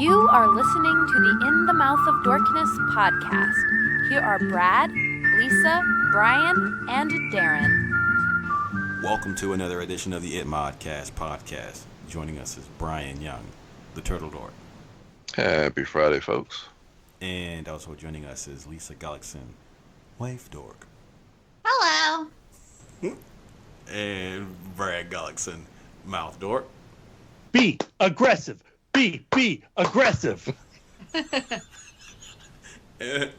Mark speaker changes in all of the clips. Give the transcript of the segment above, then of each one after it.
Speaker 1: You are listening to the In the Mouth of Dorkness podcast. Here are Brad, Lisa, Brian, and Darren.
Speaker 2: Welcome to another edition of the It Modcast podcast. Joining us is Brian Young, the Turtle Dork.
Speaker 3: Happy Friday, folks.
Speaker 2: And also joining us is Lisa Gullickson, Wife Dork.
Speaker 4: Hello.
Speaker 2: And Brad Gullickson, Mouth Dork.
Speaker 5: Be aggressive. Be aggressive.
Speaker 2: And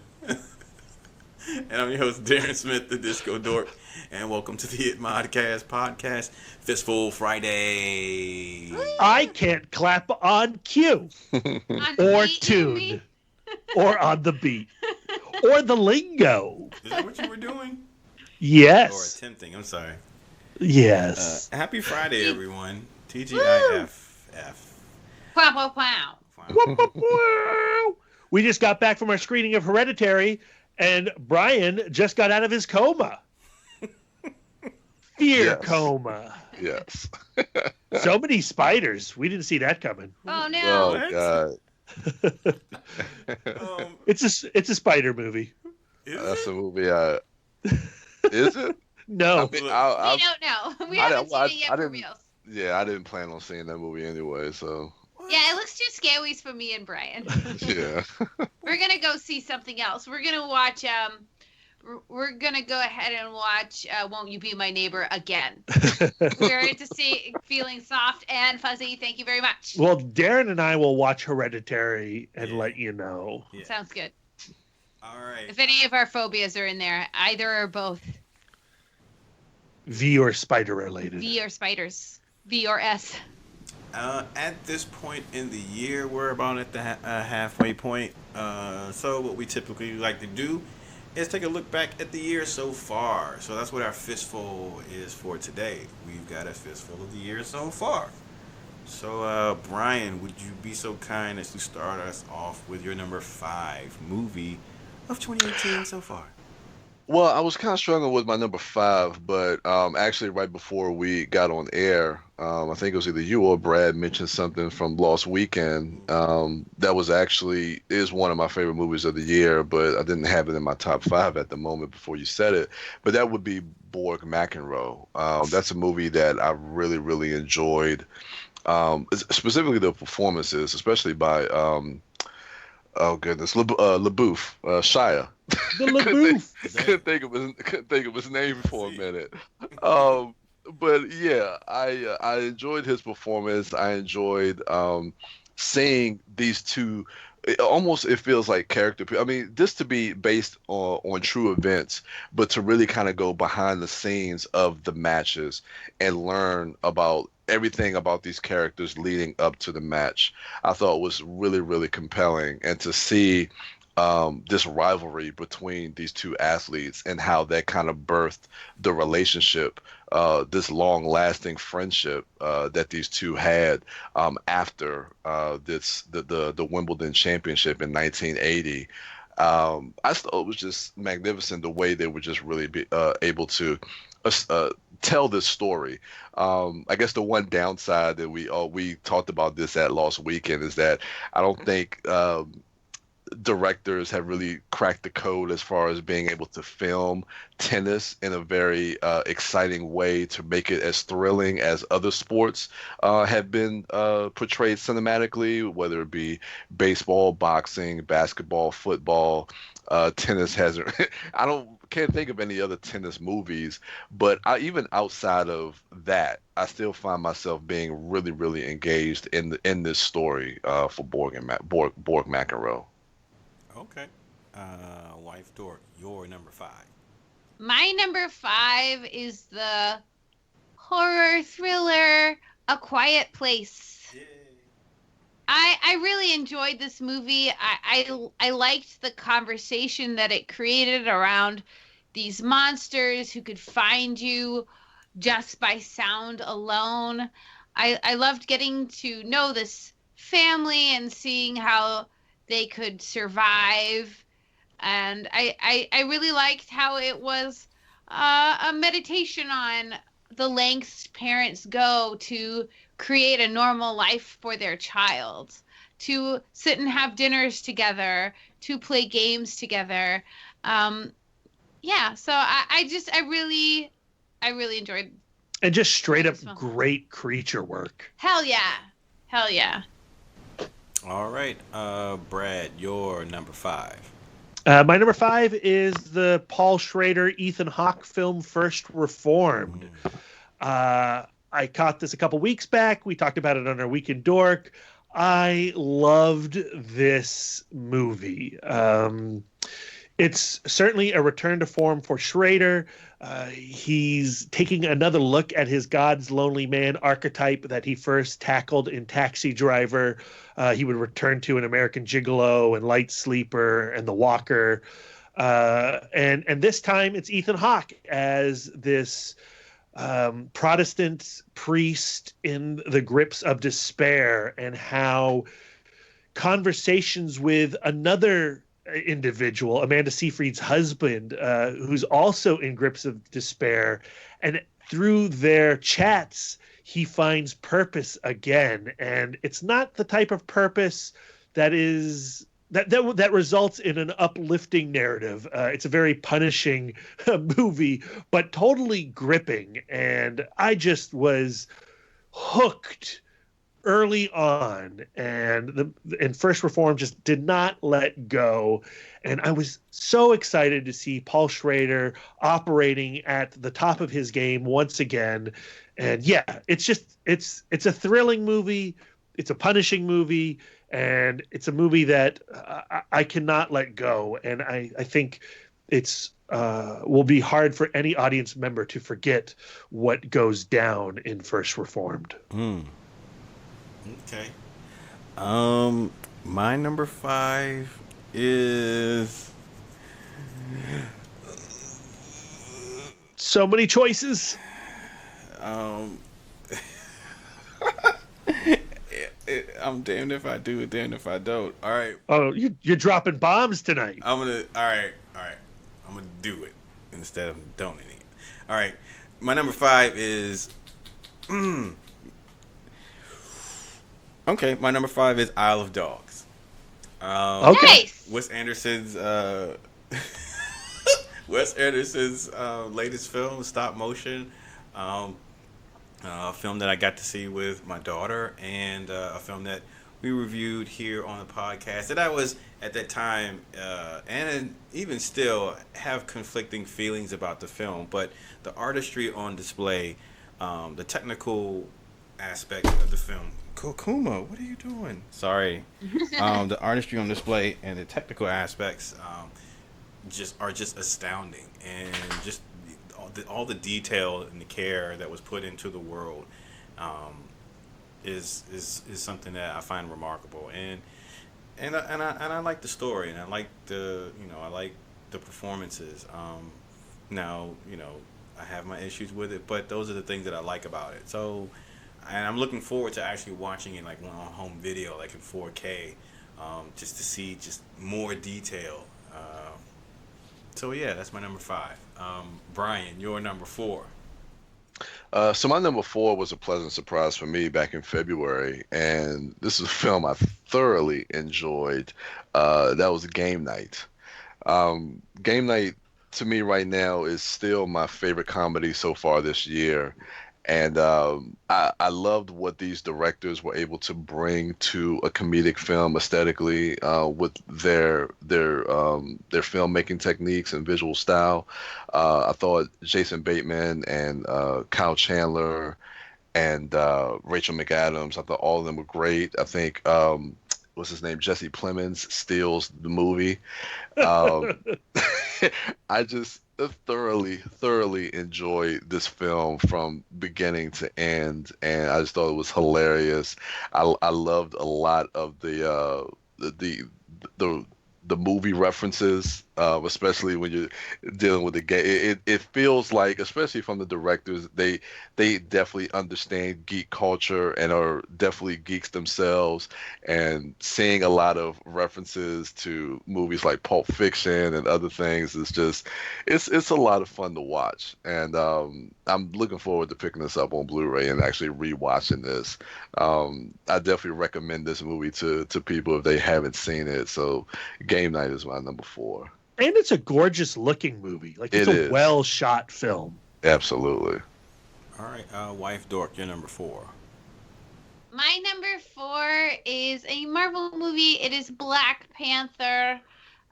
Speaker 2: I'm your host, Darren Smith, the Disco Dork. And welcome to the It Modcast podcast, Fistful Friday.
Speaker 5: I can't clap on cue. Or tune. Or on the beat. Or the lingo.
Speaker 2: Is that what you were doing?
Speaker 5: Yes.
Speaker 2: Or attempting, I'm sorry.
Speaker 5: Yes.
Speaker 2: Happy Friday, everyone. TGIFF.
Speaker 4: Wow, wow,
Speaker 5: Wow. We just got back from our screening of Hereditary, and Brian just got out of his coma. Fear coma.
Speaker 3: Yes.
Speaker 5: So many spiders. We didn't see that coming.
Speaker 4: Oh no.
Speaker 3: Oh God.
Speaker 5: It's a spider movie.
Speaker 3: That's a movie. Is it?
Speaker 5: No.
Speaker 4: We don't know. We haven't seen it yet for real.
Speaker 3: Yeah, I didn't plan on seeing that movie anyway. So.
Speaker 4: Yeah, it looks too scary for me and Brian.
Speaker 3: Yeah.
Speaker 4: We're gonna go see something else. We're gonna watch. We're gonna go ahead and watch "Won't You Be My Neighbor" again. We're into feeling soft and fuzzy. Thank you very much.
Speaker 5: Well, Darren and I will watch Hereditary and let you know.
Speaker 2: Yeah.
Speaker 4: Sounds good.
Speaker 2: All right.
Speaker 4: If any of our phobias are in there, either or both.
Speaker 5: V or spider related.
Speaker 4: V or spiders. V or S.
Speaker 2: At this point in the year, we're about at the halfway point. So what we typically like to do is take a look back at the year so far. So that's what our Fistful is for today. We've got a Fistful of the year so far. So, Brian, would you be so kind as to start us off with your number 5 movie of 2018 so far?
Speaker 3: Well, I was kind of struggling with my number 5, but actually right before we got on air, I think it was either you or Brad mentioned something from Lost Weekend that was actually is one of my favorite movies of the year, but I didn't have it in my top 5 at the moment before you said it. But that would be Borg McEnroe. That's a movie that I really, really enjoyed, specifically the performances, especially by oh goodness, LaBeouf, Shia.
Speaker 5: The LaBeouf.
Speaker 3: Couldn't think of his name for a minute. But yeah, I enjoyed his performance. I enjoyed seeing these two. It feels like character. I mean, this to be based on true events, but to really kind of go behind the scenes of the matches and learn about everything about these characters leading up to the match, I thought was really, really compelling. And to see this rivalry between these two athletes and how that kind of birthed the relationship, this long-lasting friendship that these two had after the Wimbledon Championship in 1980. I thought it was just magnificent the way they were just really able to tell this story. I guess the one downside that we talked about this at Lost Weekend is that I don't think directors have really cracked the code as far as being able to film tennis in a very exciting way to make it as thrilling as other sports have been portrayed cinematically, whether it be baseball, boxing, basketball, football. Tennis hasn't. Can't think of any other tennis movies, but even outside of that, I still find myself being really, really engaged in this story for Borg McEnroe.
Speaker 2: Okay. Wife Dork, your number 5.
Speaker 4: My number 5 is the horror thriller A Quiet Place.
Speaker 2: Yay.
Speaker 4: I really enjoyed this movie. I liked the conversation that it created around these monsters who could find you just by sound alone. I loved getting to know this family and seeing how they could survive. And I really liked how it was a meditation on the lengths parents go to create a normal life for their child, to sit and have dinners together, to play games together. Yeah, so I really enjoyed.
Speaker 5: And just straight up
Speaker 4: this film.
Speaker 5: great creature work.
Speaker 4: Hell yeah.
Speaker 2: All right, Brad, your number 5.
Speaker 5: My number 5 is the Paul Schrader, Ethan Hawke film First Reformed. I caught this a couple weeks back. We talked about it on our Week in Dork. I loved this movie. It's certainly a return to form for Schrader. He's taking another look at his God's lonely man archetype that he first tackled in Taxi Driver. He would return to in American Gigolo and Light Sleeper and The Walker. And this time it's Ethan Hawke as this Protestant priest in the grips of despair, and how conversations with another individual, Amanda Seyfried's husband, who's also in grips of despair, and through their chats he finds purpose again. And it's not the type of purpose that is that results in an uplifting narrative. It's a very punishing movie, but totally gripping. And I just was hooked early on, and First Reform just did not let go. And I was so excited to see Paul Schrader operating at the top of his game once again. And yeah, it's a thrilling movie. It's a punishing movie. And it's a movie that I cannot let go. And I think it's will be hard for any audience member to forget what goes down in First Reformed.
Speaker 2: Okay. My number 5 is
Speaker 5: so many choices.
Speaker 2: I'm damned if I do, damned if I don't. All right.
Speaker 5: Oh, you're dropping bombs tonight.
Speaker 2: All right. I'm gonna do it instead of donating it. All right. My number 5 is. Okay, my number 5 is Isle of Dogs.
Speaker 5: Okay.
Speaker 4: Nice.
Speaker 2: Wes Anderson's latest film, stop motion. A film that I got to see with my daughter, and a film that we reviewed here on the podcast that I was at that time and even still have conflicting feelings about the film. But the artistry on display, the technical aspect of the film. Kokuma, what are you doing? Sorry. The artistry on display and the technical aspects are just astounding, and just all the detail and the care that was put into the world is something that I find remarkable, and I like the story, and I like the performances. Now I have my issues with it, but those are the things that I like about it. So, and I'm looking forward to actually watching it like on home video, like in 4K, just to see just more detail. So yeah, that's my number 5. Brian, your number 4.
Speaker 3: So my number 4 was a pleasant surprise for me back in February, and this is a film I thoroughly enjoyed. That was Game Night. Game Night, to me right now, is still my favorite comedy so far this year. And I loved what these directors were able to bring to a comedic film aesthetically with their filmmaking techniques and visual style. I thought Jason Bateman and Kyle Chandler and Rachel McAdams, I thought all of them were great. I think what's his name, Jesse Plemons, steals the movie. I just thoroughly enjoyed this film from beginning to end, and I just thought it was hilarious. I loved a lot of the movie references especially when you're dealing with the game. It feels like, especially from the directors, they definitely understand geek culture and are definitely geeks themselves. And seeing a lot of references to movies like Pulp Fiction and other things is just it's a lot of fun to watch. And I'm looking forward to picking this up on Blu-ray and actually rewatching this. I definitely recommend this movie to people if they haven't seen it. So Game Night is my number 4.
Speaker 5: And it's a gorgeous looking movie. Like it's
Speaker 3: It
Speaker 5: a
Speaker 3: is.
Speaker 5: well shot film.
Speaker 3: Absolutely.
Speaker 2: All right, wife Dork, you're number 4.
Speaker 4: My number 4 is a Marvel movie. It is Black Panther,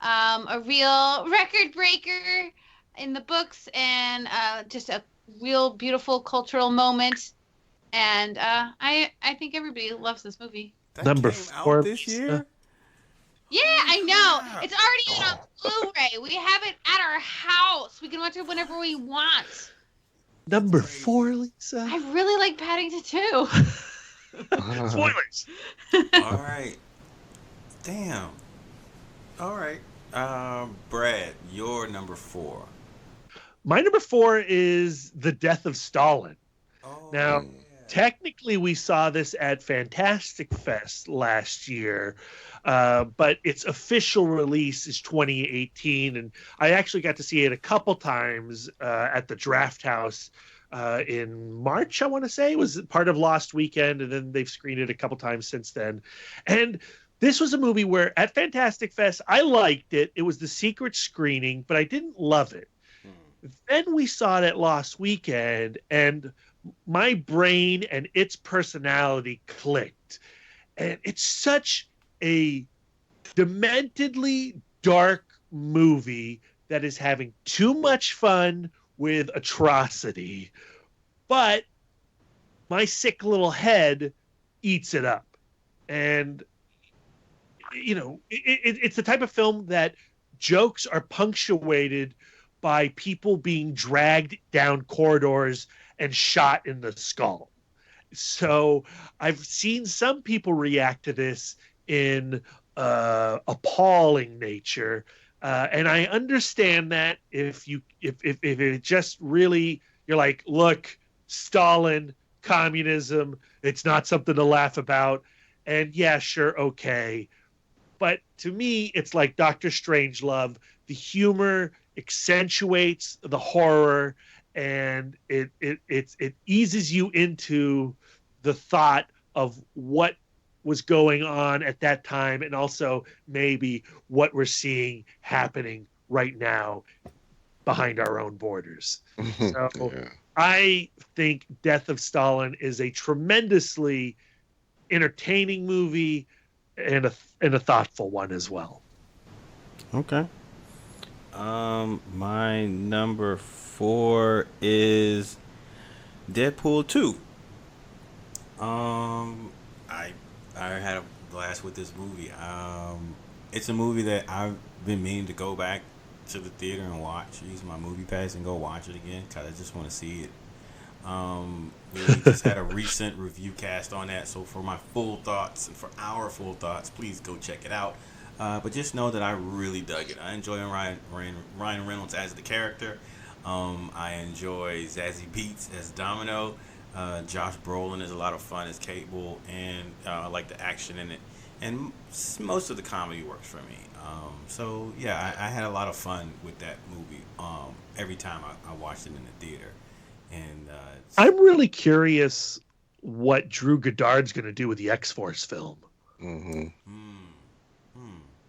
Speaker 4: a real record breaker in the books, and just a real beautiful cultural moment. And I think everybody loves this movie.
Speaker 2: That
Speaker 5: Number
Speaker 2: came
Speaker 5: 4
Speaker 2: out this year.
Speaker 4: Yeah, I know.
Speaker 2: Crap.
Speaker 4: It's already on Blu-ray. We have it at our house. We can watch it whenever we want.
Speaker 5: Number 4, Lisa.
Speaker 4: I really like Paddington too.
Speaker 5: Spoilers.
Speaker 2: All right. Damn. All right. Brad, your number 4.
Speaker 5: My number 4 is The Death of Stalin.
Speaker 2: Oh,
Speaker 5: Now,
Speaker 2: yeah.
Speaker 5: technically, we saw this at Fantastic Fest last year, but its official release is 2018, and I actually got to see it a couple times at the Draft House in March, I want to say. It was part of Lost Weekend, and then they've screened it a couple times since then. And this was a movie where at Fantastic Fest, I liked it. It was the secret screening, but I didn't love it. Then we saw it at Lost Weekend, and my brain and its personality clicked. And it's such a dementedly dark movie that is having too much fun with atrocity, but my sick little head eats it up. And you know, it's the type of film that jokes are punctuated by people being dragged down corridors and shot in the skull. So I've seen some people react to this in appalling nature, and I understand that if it just really, you're like, look, Stalin, communism, it's not something to laugh about, and yeah, sure, okay. But to me, it's like Dr. Strangelove. The humor accentuates the horror, and it eases you into the thought of what was going on at that time, and also maybe what we're seeing happening right now behind our own borders. So
Speaker 3: Yeah.
Speaker 5: I think Death of Stalin is a tremendously entertaining movie and a thoughtful one as well.
Speaker 2: Okay. My number 4 is Deadpool 2. I had a blast with this movie. It's a movie that I've been meaning to go back to the theater and watch. Use my movie pass and go watch it again because I just want to see it. We just had a recent review cast on that, so for my full thoughts and for our full thoughts, please go check it out. But just know that I really dug it. I enjoy Ryan Reynolds as the character. I enjoy Zazie Beetz as Domino. Josh Brolin is a lot of fun as Cable, and I like the action in it. And most of the comedy works for me. So yeah, I had a lot of fun with that movie every time I watched it in the theater. And
Speaker 5: I'm really curious what Drew Goddard's going to do with the X-Force film.
Speaker 3: Mm-hmm.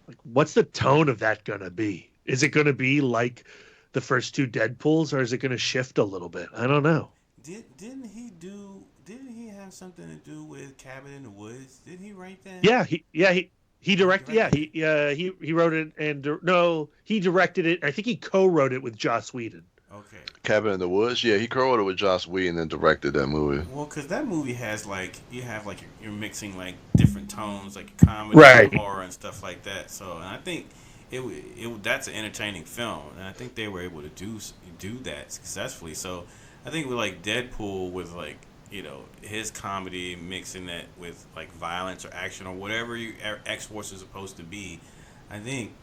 Speaker 5: Like, what's the tone of that going to be? Is it going to be like the first 2 Deadpools, or is it going to shift a little bit? I don't know.
Speaker 2: Didn't he have something to do with Cabin in the Woods? Didn't he write that?
Speaker 5: Yeah, he directed. Yeah, he wrote it, and no, he directed it. I think he co-wrote it with Joss Whedon.
Speaker 2: Okay.
Speaker 3: Cabin in the Woods. Yeah, he co-wrote it with Joss Whedon and directed that movie.
Speaker 2: Well, because that movie has you're mixing like different tones, like comedy,
Speaker 5: Right.
Speaker 2: and horror, and stuff like that. So, and I think that's an entertaining film, and I think they were able to do that successfully. So, I think with like Deadpool, with like his comedy mixing that with like violence or action or whatever X-Force is supposed to be, I think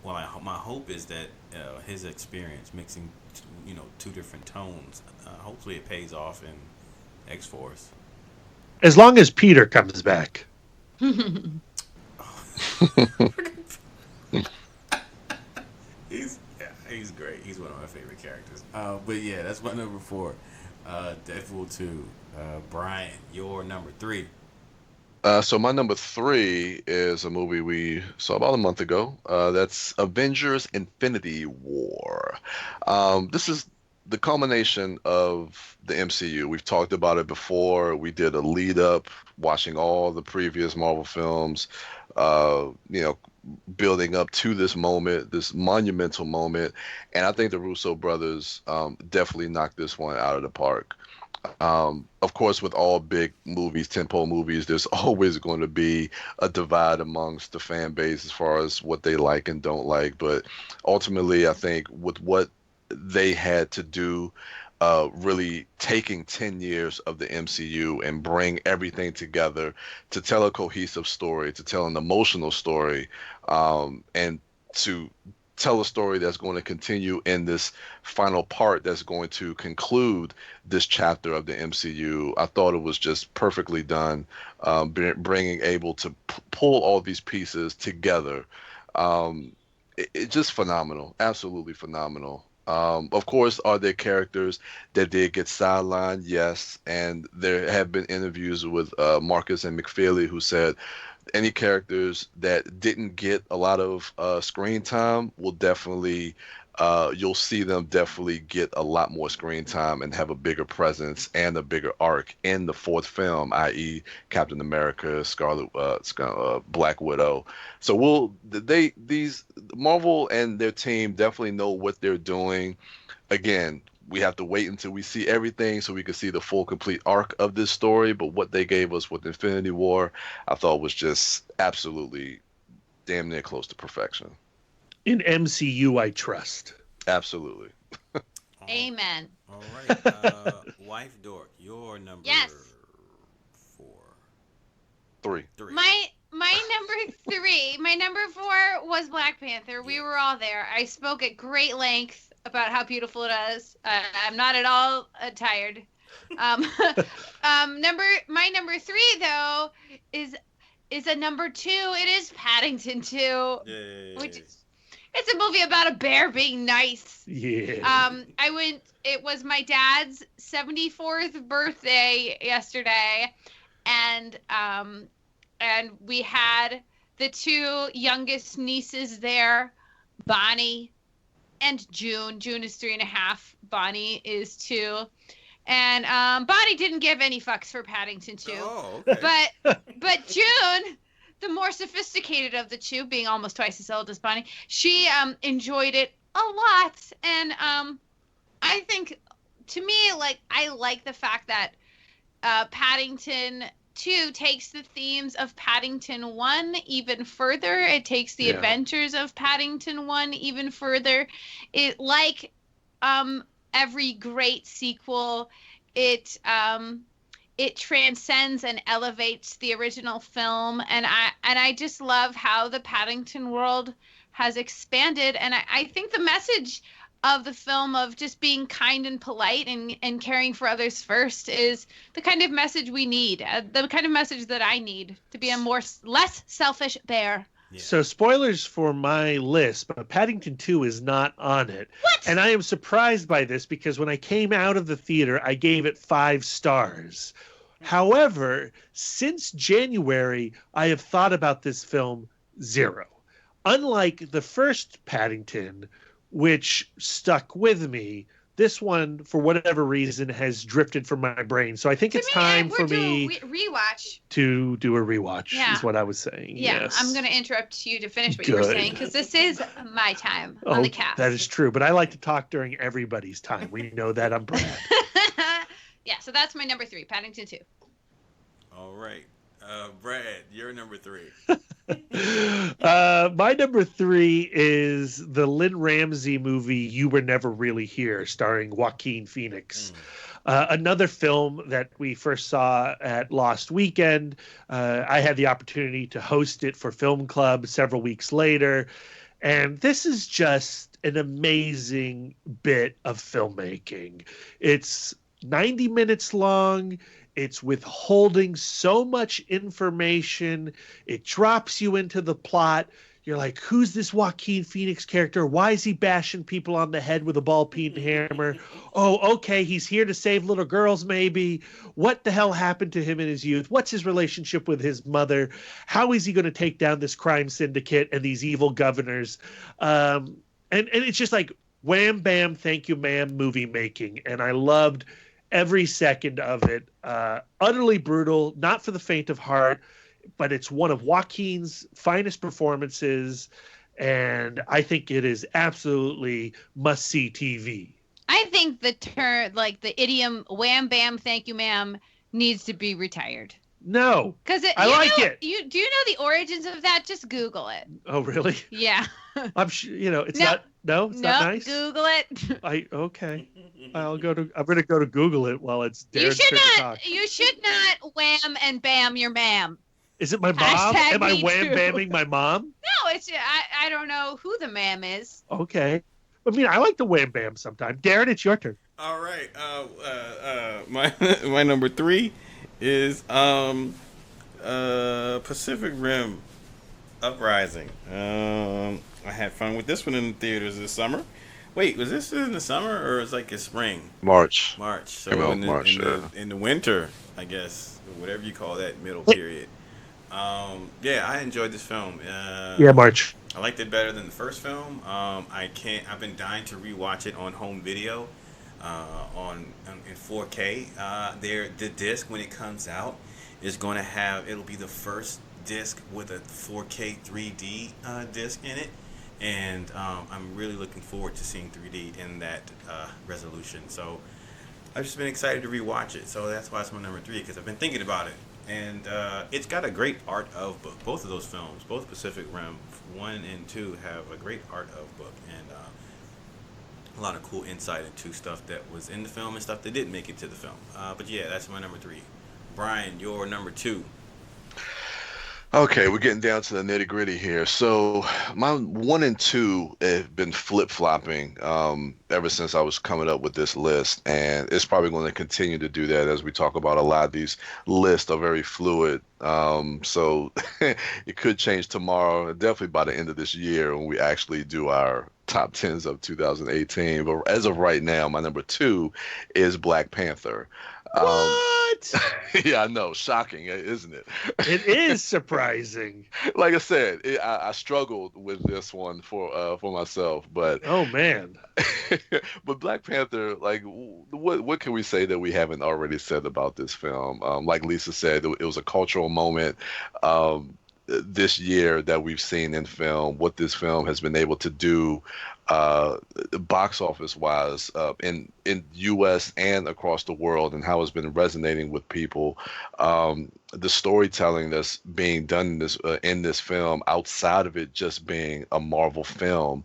Speaker 2: well, my hope is that his experience mixing, two different tones, hopefully it pays off in X Force.
Speaker 5: As long as Peter comes back.
Speaker 2: He's great. He's one of my favorite characters. But yeah, that's my number 4. Deadpool 2. Brian, your number 3.
Speaker 3: So my number 3 is a movie we saw about a month ago. That's Avengers: Infinity War. This is the culmination of the MCU. We've talked about it before. We did a lead up, watching all the previous Marvel films, building up to this moment, this monumental moment. And I think the Russo brothers definitely knocked this one out of the park. Of course, with all big movies, tentpole movies, there's always going to be a divide amongst the fan base as far as what they like and don't like. But ultimately, I think with what they had to do, really taking 10 years of the MCU and bring everything together to tell a cohesive story, to tell an emotional story, and to tell a story that's going to continue in this final part that's going to conclude this chapter of the MCU. I thought it was just perfectly done, bringing able to pull all these pieces together. It's just phenomenal, absolutely phenomenal. Of course, are there characters that did get sidelined? Yes, and there have been interviews with Marcus and McFeely who said any characters that didn't get a lot of screen time will definitely, you'll see them definitely get a lot more screen time and have a bigger presence and a bigger arc in the 4th film, i.e. Captain America, Black Widow. So these Marvel and their team definitely know what they're doing. Again, we have to wait until we see everything so we can see the full, complete arc of this story. But what they gave us with Infinity War, I thought was just absolutely damn near close to perfection.
Speaker 5: In MCU, I trust.
Speaker 3: Absolutely.
Speaker 4: Amen.
Speaker 2: All right. Wife Dork, your number 4.
Speaker 3: 3.
Speaker 4: My number 3, my number 4 was Black Panther. We were all there. I spoke at great length about how beautiful it is. I'm not at all tired. My number 3 though is a number 2. It is Paddington 2, which is, it's a movie about a bear being nice.
Speaker 5: Yeah.
Speaker 4: It was my dad's 74th birthday yesterday, and we had the 2 youngest nieces there, Bonnie and June. June is 3.5. Bonnie is 2. And Bonnie didn't give any fucks for Paddington 2.
Speaker 2: Oh, okay.
Speaker 4: But June, the more sophisticated of the 2, being almost twice as old as Bonnie, she enjoyed it a lot. And I think, to me, like, I like the fact that Paddington 2 takes the themes of Paddington 1 even further. It takes the adventures of Paddington 1 even further. It, like every great sequel, it transcends and elevates the original film, and I just love how the Paddington world has expanded. And I think the message of the film of just being kind and polite and caring for others first is the kind of message we need, the kind of message that I need to be a less selfish bear.
Speaker 2: Yeah.
Speaker 5: So spoilers for my list, but Paddington 2 is not on it.
Speaker 4: What?
Speaker 5: And I am surprised by this because when I came out of the theater, I gave it 5 stars. However, since January, I have thought about this film 0. Unlike the first Paddington, which stuck with me, this one, for whatever reason, has drifted from my brain. So I think it's time for me
Speaker 4: rewatch.
Speaker 5: to do a rewatch,
Speaker 4: Yeah.
Speaker 5: is what I was saying.
Speaker 4: Yeah,
Speaker 5: Yes.
Speaker 4: I'm going to interrupt you to finish what you were
Speaker 5: Good.
Speaker 4: saying, because this is my time on the cast.
Speaker 5: That is true, but I like to talk during everybody's time. We know that, I'm Brad.
Speaker 4: Yeah, so that's my number 3, Paddington 2.
Speaker 2: All right. Brad, your number 3.
Speaker 5: My number 3 is the Lynn Ramsey movie You Were Never Really Here, starring Joaquin Phoenix. Another film that we first saw at Lost Weekend. I had the opportunity to host it for Film Club several weeks later. And this is just an amazing bit of filmmaking. It's 90 minutes long. It's withholding so much information. It drops you into the plot. You're like, who's this Joaquin Phoenix character? Why is he bashing people on the head with a ball peen hammer? Oh, okay, he's here to save little girls, maybe. What the hell happened to him in his youth? What's his relationship with his mother? How is he going to take down this crime syndicate and these evil governors? And it's just like, wham, bam, thank you, ma'am, movie making. And I loved every second of it. Utterly brutal, not for the faint of heart, but it's one of Joaquin's finest performances, and I think it is absolutely must-see TV.
Speaker 4: I think the term, like the idiom "wham bam, thank you, ma'am," needs to be retired.
Speaker 5: No,
Speaker 4: because
Speaker 5: I like it.
Speaker 4: Do you know the origins of that? Just Google it.
Speaker 5: Oh, really?
Speaker 4: Yeah.
Speaker 5: I'm sure it's
Speaker 4: No.
Speaker 5: not. No, it's not nice.
Speaker 4: Google it.
Speaker 5: Okay. I'm gonna go to Google it while it's Darren's
Speaker 4: You should
Speaker 5: turn to
Speaker 4: not.
Speaker 5: talk.
Speaker 4: You should not wham and bam your ma'am.
Speaker 5: Is it my mom?
Speaker 4: Hashtag
Speaker 5: Am I
Speaker 4: me
Speaker 5: wham
Speaker 4: too.
Speaker 5: bamming my mom?
Speaker 4: No, it's I don't know who the ma'am is.
Speaker 5: Okay. I mean, I like the wham bam sometimes. Darren, it's your turn.
Speaker 2: All right. My number 3 is Pacific Rim Uprising. I had fun with this one in the theaters this summer. Wait, was this in the summer or was it like in spring?
Speaker 3: March.
Speaker 2: So
Speaker 3: Came out
Speaker 2: in the,
Speaker 3: March,
Speaker 2: in the winter, I guess, or whatever you call that middle period. Yeah, I enjoyed this film.
Speaker 5: March.
Speaker 2: I liked it better than the first film. I've been dying to rewatch it on home video, in 4K. The disc when it comes out is going to have. It'll be the first disc with a 4K 3D disc in it, and I'm really looking forward to seeing 3D in that resolution. So I've just been excited to rewatch it. So that's why it's my number 3, because I've been thinking about it. And it's got a great art of book. Both of those films, both Pacific Rim 1 and 2, have a great art of book and a lot of cool insight into stuff that was in the film and stuff that didn't make it to the film. But yeah, that's my number 3. Brian, your number 2.
Speaker 3: Okay, we're getting down to the nitty gritty here. So my 1 and 2 have been flip flopping ever since I was coming up with this list, and it's probably going to continue to do that as we talk about a lot of these lists are very fluid. So it could change tomorrow, definitely by the end of this year when we actually do our top 10s of 2018. But as of right now, my number 2 is Black Panther.
Speaker 5: What?
Speaker 3: Yeah, I know. Shocking, isn't it?
Speaker 5: It is surprising.
Speaker 3: Like I said, I struggled with this one for myself, but
Speaker 5: oh man.
Speaker 3: But Black Panther, like, what can we say that we haven't already said about this film? Like Lisa said, it was a cultural moment this year that we've seen in film. What this film has been able to do, box office wise, in U.S. and across the world, and how it's been resonating with people. The storytelling that's being done in this film, outside of it just being a Marvel film,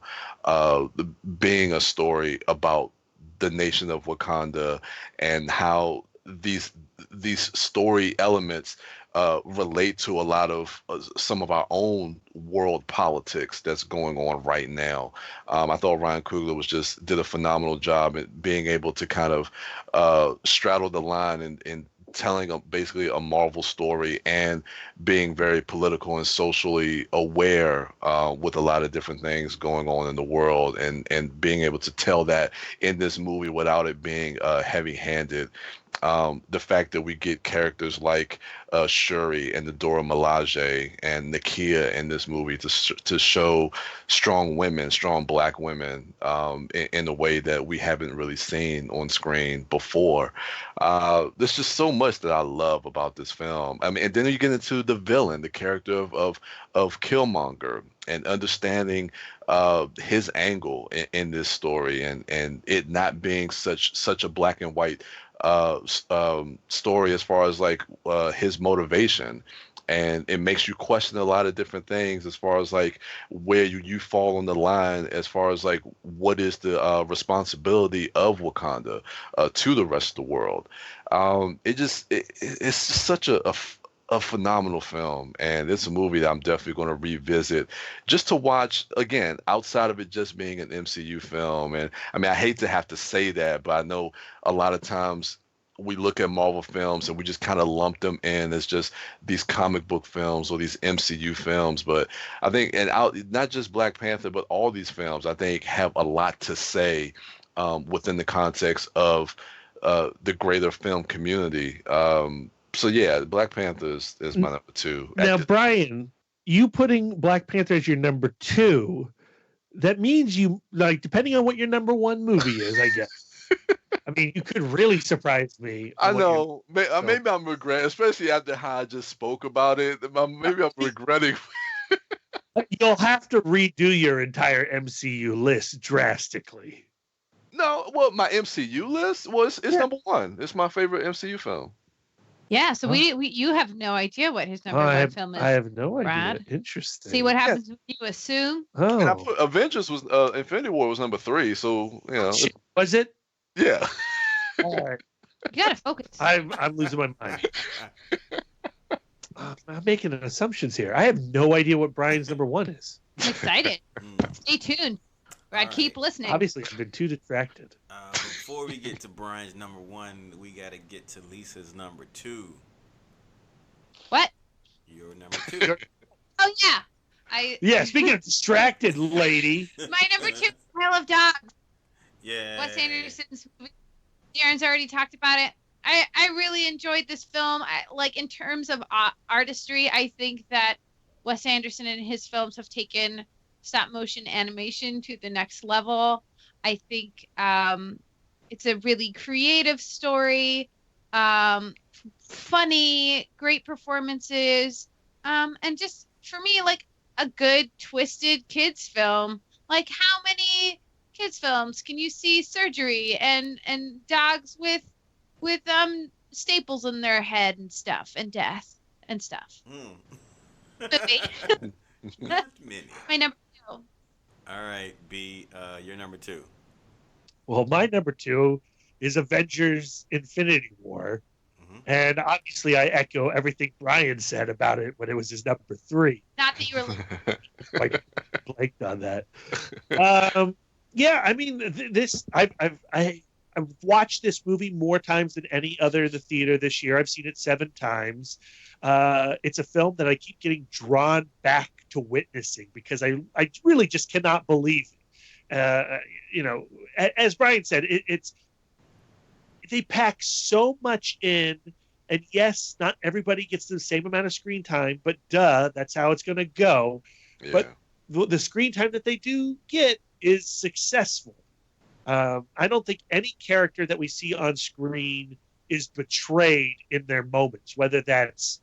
Speaker 3: being a story about the nation of Wakanda and how these story elements relate to a lot of some of our own world politics that's going on right now. I thought Ryan Coogler did a phenomenal job at being able to kind of straddle the line and telling basically a Marvel story and being very political and socially aware with a lot of different things going on in the world, and being able to tell that in this movie without it being heavy-handed. The fact that we get characters like Shuri and the Dora Milaje and Nakia in this movie to show strong Black women in a way that we haven't really seen on screen before. There's just so much that I love about this film. I mean, and then you get into the villain, the character of Killmonger, and understanding his angle in this story, and it not being such a black and white story as far as like his motivation. And it makes you question a lot of different things as far as like where you fall on the line as far as like what is the responsibility of Wakanda to the rest of the world. It's such a a phenomenal film, and it's a movie that I'm definitely going to revisit just to watch again, outside of it just being an MCU film. And I mean, I hate to have to say that, but I know a lot of times we look at Marvel films and we just kind of lump them in as just these comic book films or these MCU films. But I think, and out, not just Black Panther, but all these films, I think, have a lot to say within the context of the greater film community. So yeah, Black Panther is my number two.
Speaker 5: Now, Brian, you putting Black Panther as your number two, that means you, like, depending on what your number one movie is, I guess. I mean, you could really surprise me.
Speaker 3: I know. Maybe I'm regretting, especially after how I just spoke about it. Maybe I'm regretting.
Speaker 5: You'll have to redo your entire MCU list drastically.
Speaker 3: No, well, my MCU list it's number one. It's my favorite MCU film.
Speaker 4: Yeah, so you have no idea what his number one film is.
Speaker 5: I have no
Speaker 4: Brad.
Speaker 5: idea. Interesting.
Speaker 4: See what happens when you assume.
Speaker 5: Oh,
Speaker 3: And I put Avengers was Infinity War was number 3, so you know.
Speaker 5: Was it?
Speaker 3: Yeah.
Speaker 5: All right.
Speaker 4: You gotta focus.
Speaker 5: I'm losing my mind. I'm making assumptions here. I have no idea what Brian's number one is.
Speaker 4: I'm excited. Stay tuned. Brad, keep listening.
Speaker 5: Obviously, I've been too distracted.
Speaker 2: Before we get to Brian's number one, we got to get to Lisa's number two.
Speaker 4: What?
Speaker 2: Your number two.
Speaker 4: Oh yeah.
Speaker 5: Yeah, speaking of distracted, lady.
Speaker 4: My number two, Isle of Dogs.
Speaker 2: Yeah.
Speaker 4: Wes Anderson's movie. Darren's already talked about it. I really enjoyed this film. Like in terms of artistry, I think that Wes Anderson and his films have taken stop motion animation to the next level. I think it's a really creative story, funny, great performances, and just for me, like a good twisted kids film. Like how many kids films can you see surgery and dogs with staples in their head and stuff and death and stuff?
Speaker 2: Not many.
Speaker 4: My number two.
Speaker 2: All right, B, your number two.
Speaker 5: Well, my number two is Avengers Infinity War.
Speaker 2: Mm-hmm.
Speaker 5: And obviously, I echo everything Brian said about it when it was his number three.
Speaker 4: Not that you were
Speaker 5: Like, blanked on that. Yeah, I mean, I've watched this movie more times than any other in the theater this year. I've seen it 7 times. It's a film that I keep getting drawn back to witnessing because I really just cannot believe it. You know, as Brian said, it's they pack so much in, and yes, not everybody gets the same amount of screen time, but that's how it's going to go.
Speaker 3: Yeah.
Speaker 5: But the screen time that they do get is successful. I don't think any character that we see on screen is betrayed in their moments, whether that's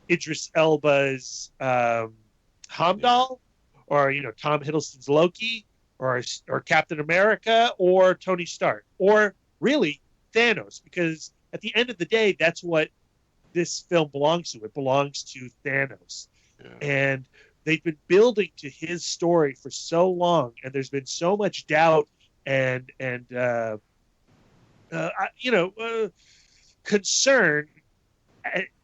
Speaker 5: Idris Elba's Heimdall, or Tom Hiddleston's Loki, or Captain America, or Tony Stark, or really Thanos, because at the end of the day, that's what this film belongs to. It belongs to Thanos, and they've been building to his story for so long, and there's been so much doubt and concern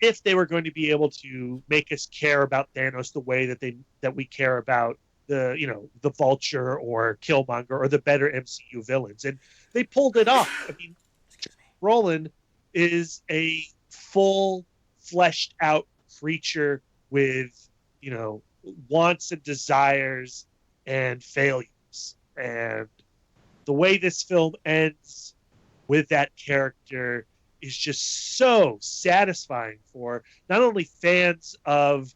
Speaker 5: if they were going to be able to make us care about Thanos the way that we care about the Vulture or Killmonger or the better MCU villains, and they pulled it off. I mean, Roland is a full fleshed out creature with wants and desires and failures, and the way this film ends with that character is just so satisfying for not only fans of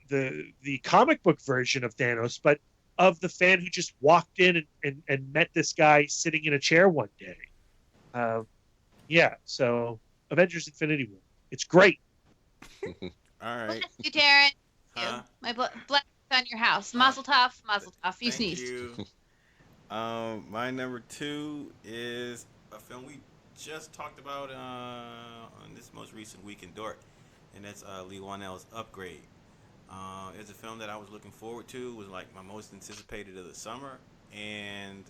Speaker 5: the comic book version of Thanos, but of the fan who just walked in and met this guy sitting in a chair one day. So Avengers Infinity War. It's great.
Speaker 2: All right.
Speaker 4: Bless you, Darren.
Speaker 2: Huh?
Speaker 4: My blessings on your house. Mazel tov, mazel tov. You
Speaker 2: Thank
Speaker 4: sneezed.
Speaker 2: you. My number two is a film we just talked about on this most recent week in Dork, and that's Lee Wanell's Upgrade. It's a film that I was looking forward to. It was like my most anticipated of the summer. And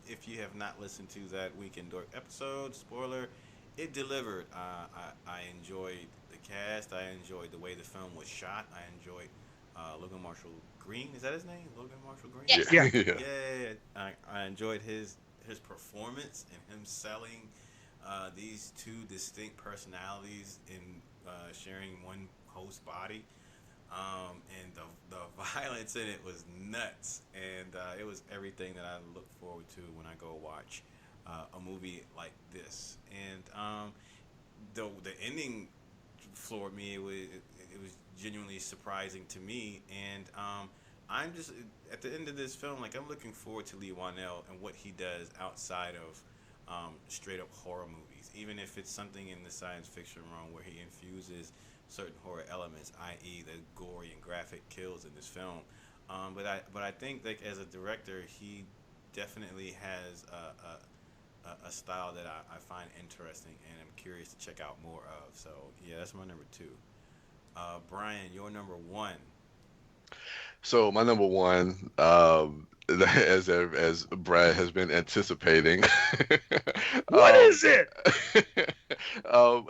Speaker 2: if you have not listened to that Week in Dork episode, spoiler, it delivered. I enjoyed the cast. I enjoyed the way the film was shot. I enjoyed Logan Marshall Green. Is that his name? Logan Marshall Green.
Speaker 4: Yes.
Speaker 5: Yeah.
Speaker 2: Yeah. I enjoyed his performance and him selling these two distinct personalities in sharing one host body. And the violence in it was nuts, and it was everything that I look forward to when I go watch a movie like this. And the ending floored me. It was genuinely surprising to me, and I'm just at the end of this film, like I'm looking forward to Lee Wanell and what he does outside of straight up horror movies, even if it's something in the science fiction realm where he infuses certain horror elements, i.e., the gory and graphic kills in this film. But I think like as a director, he definitely has a style that I find interesting and I'm curious to check out more of. So yeah, that's my number two. Brian, your number one.
Speaker 3: So my number one, as Brad has been anticipating.
Speaker 5: What is it?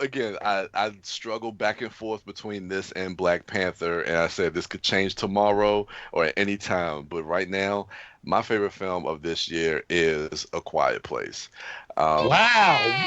Speaker 3: Again, I struggle back and forth between this and Black Panther, and I said this could change tomorrow or at any time. But right now, my favorite film of this year is A Quiet Place.
Speaker 5: Wow.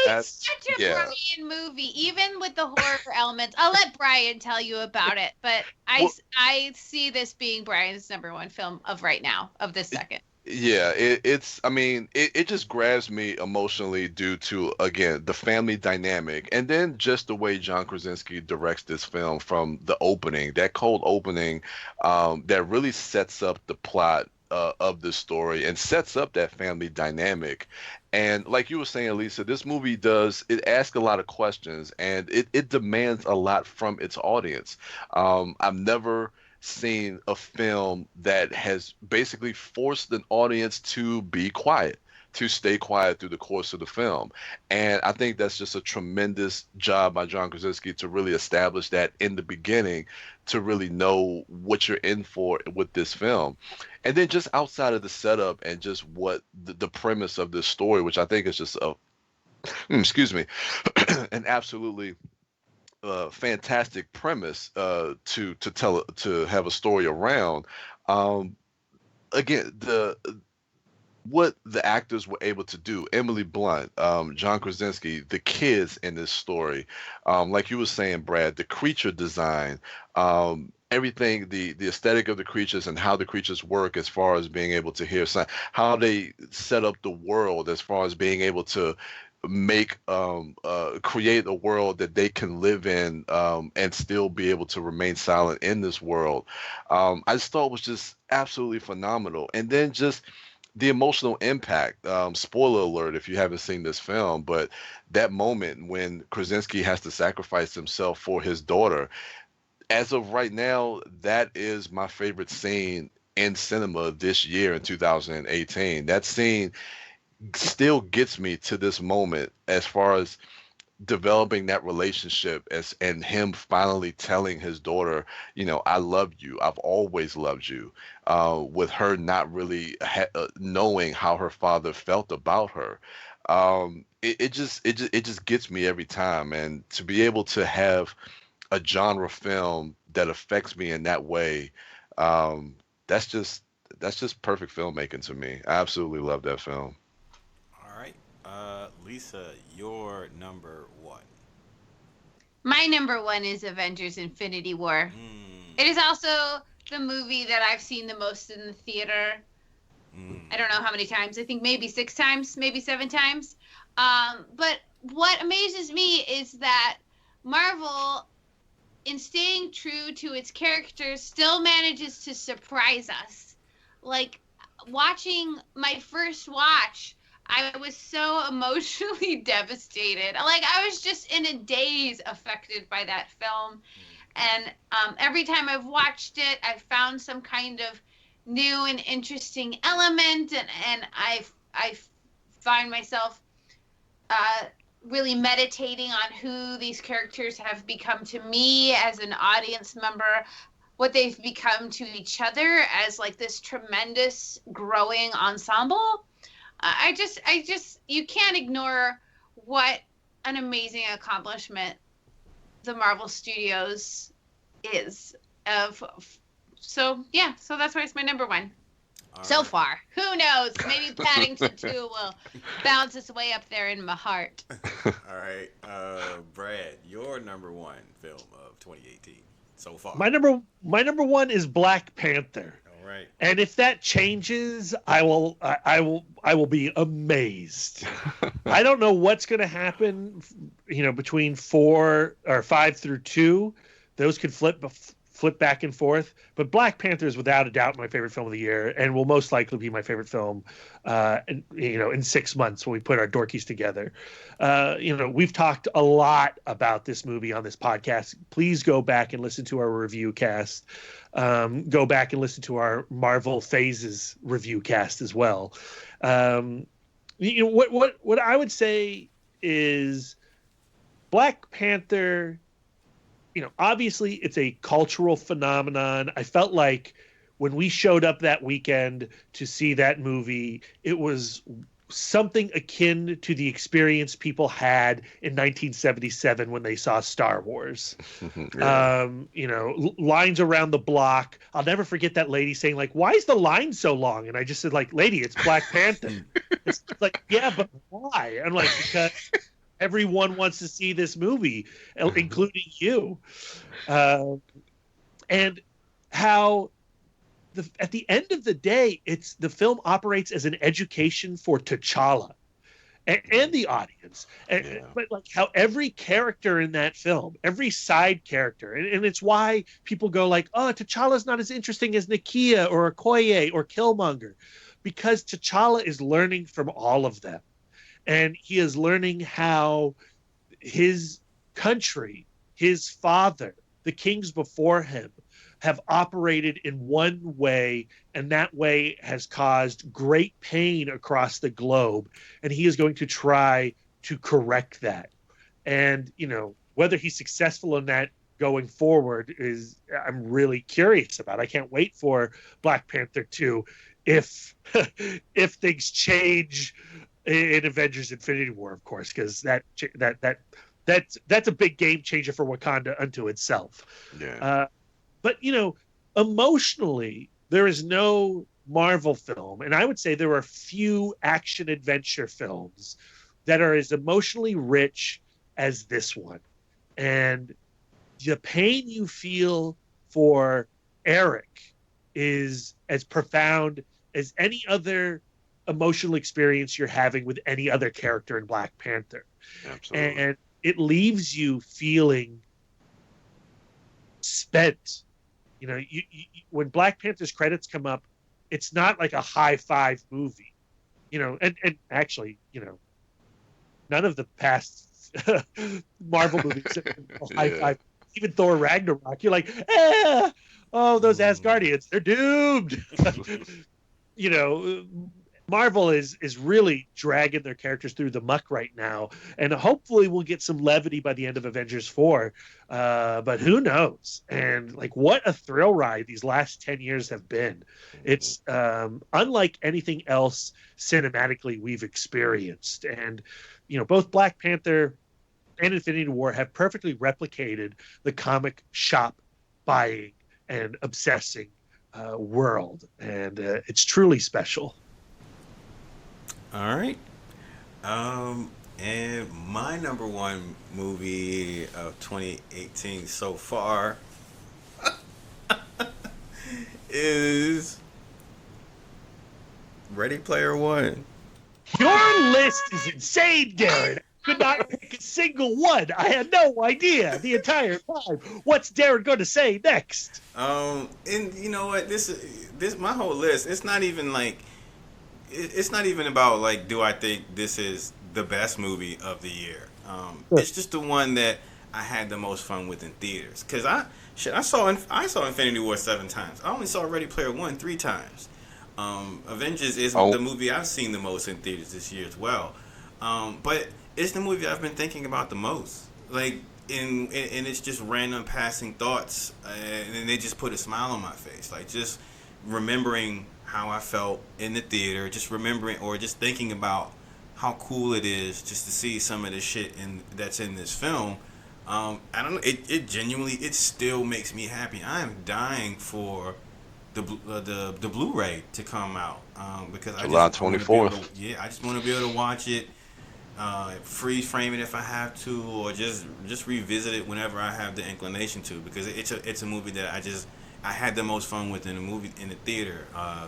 Speaker 3: That's
Speaker 4: Such a
Speaker 3: yeah.
Speaker 4: Brian movie, even with the horror elements. I'll let Brian tell you about it, but
Speaker 3: Well,
Speaker 4: I see this being Brian's number one film of right now, of this second.
Speaker 3: Yeah, it's, I mean, it just grabs me emotionally due to, again, the family dynamic, and then just the way John Krasinski directs this film from the opening, that cold opening, that really sets up the plot of the story and sets up that family dynamic. And like you were saying, Lisa, this movie it asks a lot of questions, and it demands a lot from its audience. I've never seen a film that has basically forced an audience to be quiet, to stay quiet through the course of the film. And I think that's just a tremendous job by John Krasinski to really establish that in the beginning, to really know what you're in for with this film. And then just outside of the setup and just what the premise of this story, which I think is just excuse me, an absolutely fantastic premise to have a story around. Um, Again, the what the actors were able to do, Emily Blunt, John Krasinski, the kids in this story, like you were saying, Brad, the creature design, everything, the aesthetic of the creatures and how the creatures work as far as being able to hear sound, how they set up the world as far as being able to make create a world that they can live in, and still be able to remain silent in this world. I just thought was just absolutely phenomenal. And then just the emotional impact. Spoiler alert if you haven't seen this film, but that moment when Krasinski has to sacrifice himself for his daughter, as of right now, that is my favorite scene in cinema this year in 2018. That scene still gets me to this moment as far as developing that relationship and him finally telling his daughter, I love you. I've always loved you. With her not really knowing how her father felt about her. It just gets me every time. And to be able to have a genre film that affects me in that way, that's just perfect filmmaking to me. I absolutely love that film.
Speaker 2: All right, Lisa, your number one.
Speaker 4: My number one is Avengers Infinity War.
Speaker 2: Mm,
Speaker 4: It is also the movie that I've seen the most in the theater. I don't know how many times. I think maybe 6 times, maybe 7 times. But what amazes me is that Marvel, in staying true to its characters, still manages to surprise us. Like, watching my first watch, I was so emotionally devastated. Like, I was just in a daze affected by that film. And every time I've watched it, I've found some kind of new and interesting element, and I find myself really meditating on who these characters have become to me as an audience member, what they've become to each other as like this tremendous growing ensemble. I just, you can't ignore what an amazing accomplishment the Marvel Studios is. So that's why it's my number one.
Speaker 2: All
Speaker 4: So
Speaker 2: right.
Speaker 4: far, who knows? Maybe Paddington 2 will bounce its way up there in my heart.
Speaker 2: All right, Brad, your number one film of 2018 so far.
Speaker 5: My number one is Black Panther.
Speaker 2: All right.
Speaker 5: And if that changes, I will be amazed. I don't know what's going to happen, between 4 or 5 through 2. Those could flip back and forth. But Black Panther is without a doubt my favorite film of the year, and will most likely be my favorite film, in 6 months when we put our dorkies together. We've talked a lot about this movie on this podcast. Please go back and listen to our review cast. Go back and listen to our Marvel Phases review cast as well. What I would say is Black Panther, obviously it's a cultural phenomenon. I felt like when we showed up that weekend to see that movie, it was something akin to the experience people had in 1977 when they saw Star Wars.
Speaker 3: Yeah.
Speaker 5: Lines around the block. I'll never forget that lady saying, like, why is the line so long? And I just said, like, lady, it's Black Panther. It's like, yeah, but why? I'm like, because everyone wants to see this movie, including you. And how at the end of the day, the film operates as an education for T'Challa and the audience. But like how every character in that film, every side character, and it's why people go like, oh, T'Challa's not as interesting as Nakia or Okoye or Killmonger, because T'Challa is learning from all of them. And he is learning how his country, his father, the kings before him, have operated in one way, and that way has caused great pain across the globe. And he is going to try to correct that. And, whether he's successful in that going forward I'm really curious about. I can't wait for Black Panther 2 if things change in Avengers Infinity War, of course, because that's a big game changer for Wakanda unto itself.
Speaker 3: Yeah.
Speaker 5: But emotionally, there is no Marvel film, and I would say there are few action adventure films that are as emotionally rich as this one. And the pain you feel for Eric is as profound as any other emotional experience you're having with any other character in Black Panther.
Speaker 3: Absolutely.
Speaker 5: And it leaves you feeling spent. When Black Panther's credits come up, it's not like a high five movie, and actually, none of the past Marvel movies high five. Even Thor Ragnarok, you're like, those Asgardians, they're doomed. Marvel is really dragging their characters through the muck right now, and hopefully we'll get some levity by the end of Avengers 4. But who knows? And like, what a thrill ride these last 10 years have been. It's unlike anything else cinematically we've experienced. And both Black Panther and Infinity War have perfectly replicated the comic shop buying and obsessing world, and it's truly special.
Speaker 2: All right. And my number one movie of 2018 so far is Ready Player One.
Speaker 5: Your list is insane, Darren. I could not pick a single one. I had no idea the entire time. What's Darren going to say next?
Speaker 2: And you know what? This my whole list. It's not even like. It's not even about like, do I think this is the best movie of the year? It's just the one that I had the most fun with in theaters. Cause I saw Infinity War 7 times. I only saw Ready Player One 3 times. Avengers is the movie I've seen the most in theaters this year as well. But it's the movie I've been thinking about the most. Like, and it's just random passing thoughts, and they just put a smile on my face. Like, just remembering how I felt in the theater, just remembering or just thinking about how cool it is just to see some of the shit that's in this film. I don't know. It genuinely, it still makes me happy. I am dying for the Blu-ray to come out, because
Speaker 3: July
Speaker 2: I want to be able
Speaker 3: 24th.
Speaker 2: to. Yeah, I just want to be able to watch it, freeze frame it if I have to, or just revisit it whenever I have the inclination to, because it's a movie that I had the most fun with in the theater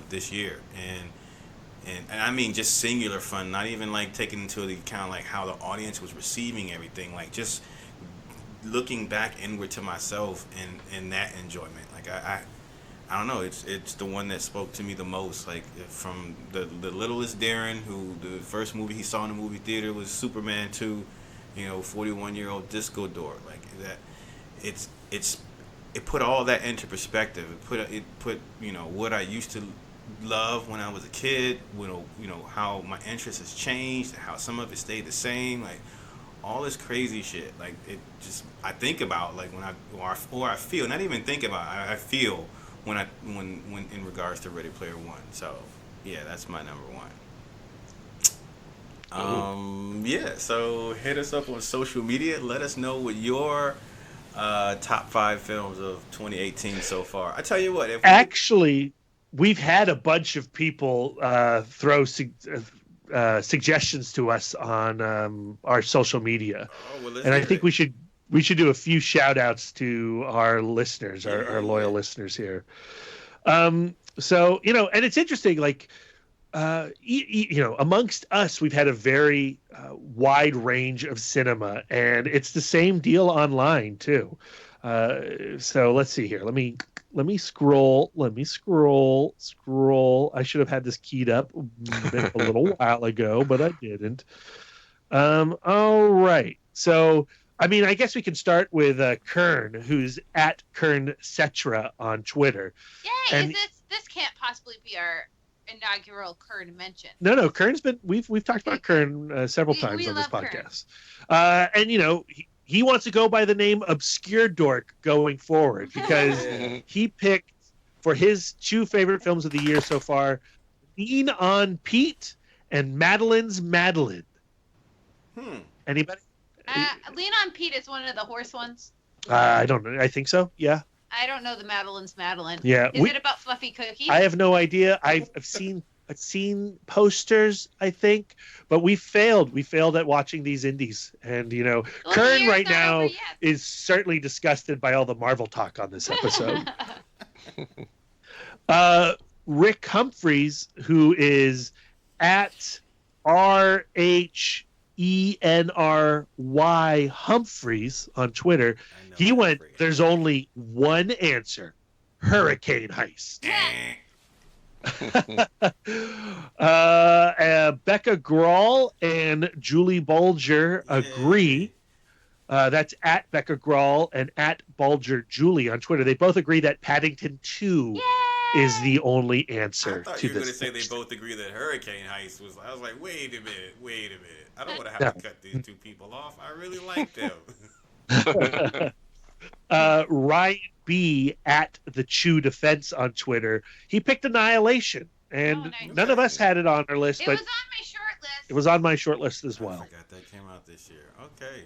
Speaker 2: this year, and I mean just singular fun, not even like taking into account like how the audience was receiving everything, like just looking back inward to myself and that enjoyment. Like I don't know, it's the one that spoke to me the most. Like from the littlest Darren, who the first movie he saw in the movie theater was Superman 2, 41-year-old disco dork. Like that, it put all that into perspective. It put what I used to love when I was a kid. How my interest has changed, how some of it stayed the same. Like all this crazy shit. Like it just I think about like when I feel, not even think about. I feel when in regards to Ready Player One. So yeah, that's my number one. Yeah, so hit us up on social media. Let us know what your top 5 films of 2018 so far. I tell you what,
Speaker 5: Actually, we've had a bunch of people throw suggestions to us on our social media, and I think we should do a few shout outs to our listeners, our loyal listeners here. So and it's interesting, like amongst us, we've had a very wide range of cinema, and it's the same deal online too. So let's see here. Let me scroll. I should have had this keyed up a little while ago, but I didn't. All right. So, I mean, I guess we can start with Kern, who's at Kern Cetra on Twitter.
Speaker 4: Yay! And this can't possibly be our inaugural Kern mention.
Speaker 5: No, Kern's been we've talked about Kern several times on this podcast. And he wants to go by the name Obscure Dork going forward, because he picked for his 2 favorite films of the year so far, Lean on Pete and Madeline's Madeline. Anybody?
Speaker 4: Lean on Pete is one of the horse ones.
Speaker 5: I don't know. I think so. Yeah.
Speaker 4: I don't know the Madeline's Madeline.
Speaker 5: Yeah.
Speaker 4: Is it about fluffy cookies?
Speaker 5: I have no idea. I've seen posters, I think, but we failed. We failed at watching these indies, and Kern right now is certainly disgusted by all the Marvel talk on this episode. Rick Humphreys, who is at RHENRY Humphreys on Twitter, he went, "There's only one answer: Hurricane Heist." Becca Grawl and Julie Bulger agree. That's at Becca Grawl and at Bulger Julie on Twitter. They both agree that Paddington 2 is the only answer
Speaker 2: I thought
Speaker 5: to
Speaker 2: you were
Speaker 5: this.
Speaker 2: Going to say they both agree that Hurricane Heist was. I was like, wait a minute. I don't want to have to cut these 2 people off. I really like them.
Speaker 5: Ryan B at the Chew Defense on Twitter. He picked Annihilation, and none of us had it on our list, but
Speaker 4: was on my short list.
Speaker 5: It was on my short list as well.
Speaker 2: I forgot that came out this year. Okay.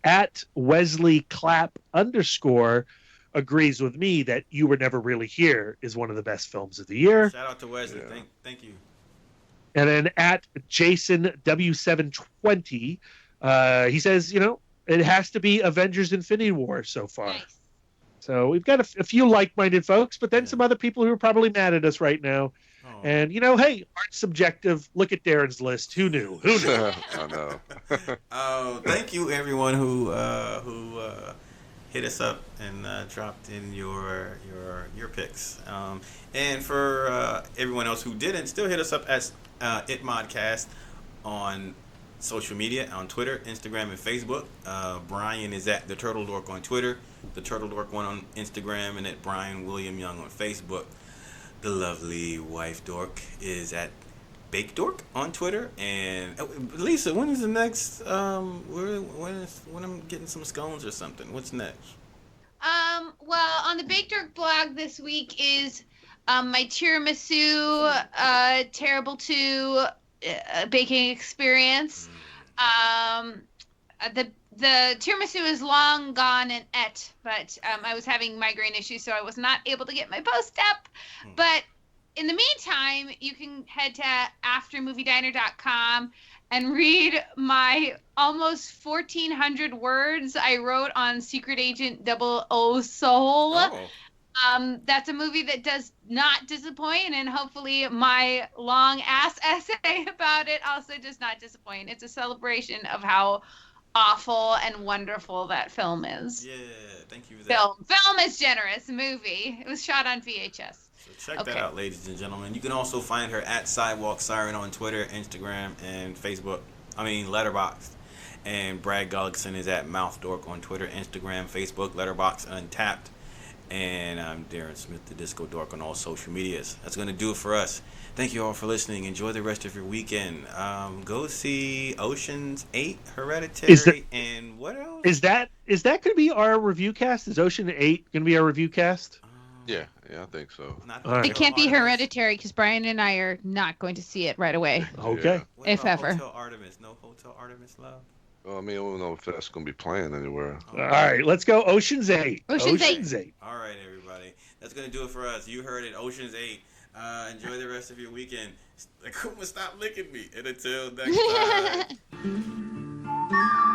Speaker 5: At Wesley Clapp _ agrees with me that You Were Never Really Here is one of the best films of the year.
Speaker 2: Shout out to Wesley. Yeah. Thank you.
Speaker 5: And then at Jason W720, he says, it has to be Avengers Infinity War so far. Nice. So we've got a few like-minded folks, but then some other people who are probably mad at us right now. Oh. And, hey, art's subjective. Look at Darren's list. Who knew?
Speaker 3: I know.
Speaker 2: Thank you, everyone who hit us up and dropped in your picks. And for everyone else who didn't, still hit us up as ItModcast on social media, on Twitter, Instagram, and Facebook. Brian is at The Turtle Dork on Twitter, The Turtle Dork 1 on Instagram, and at Brian William Young on Facebook. The lovely wife Dork is at Bake Dork on Twitter. And Lisa, when is the next? When I'm getting some scones or something? What's next?
Speaker 4: Well, on the Bake Dork blog this week is my tiramisu terrible 2 baking experience. The the tiramisu is long gone and but I was having migraine issues, so I was not able to get my post up. But in the meantime, you can head to aftermoviediner.com and read my almost 1,400 words I wrote on Secret Agent 00 Soul. That's a movie that does not disappoint, and hopefully my long ass essay about it also does not disappoint. It's a celebration of how awful and wonderful that film is.
Speaker 2: Yeah, thank you for that.
Speaker 4: Film is generous. Movie. It was shot on VHS.
Speaker 2: So check that out, ladies and gentlemen. You can also find her at Sidewalk Siren on Twitter, Instagram, and Facebook. Letterboxd. And Brad Gullickson is at Mouth Dork on Twitter, Instagram, Facebook, Letterboxd, Untapped. And I'm Darren Smith, the Disco Dork, on all social medias. That's going to do it for us. Thank you all for listening. Enjoy the rest of your weekend. Go see Ocean's 8, Hereditary, and what else?
Speaker 5: Is that going to be our review cast? Is Ocean 8 going to be our review cast?
Speaker 3: Yeah, I think so.
Speaker 5: Right.
Speaker 4: It can't be Hereditary because Brian and I are not going to see it right away.
Speaker 5: Okay.
Speaker 2: What
Speaker 4: If
Speaker 2: about
Speaker 4: ever.
Speaker 2: Hotel Artemis? No Hotel Artemis love?
Speaker 3: Well, I mean, I don't know if that's going to be playing anywhere.
Speaker 5: All right, let's go Ocean's 8.
Speaker 4: Ocean's 8.
Speaker 2: All right, everybody. That's going to do it for us. You heard it, Ocean's 8. Enjoy the rest of your weekend. Akuma, stop licking me. And until next time.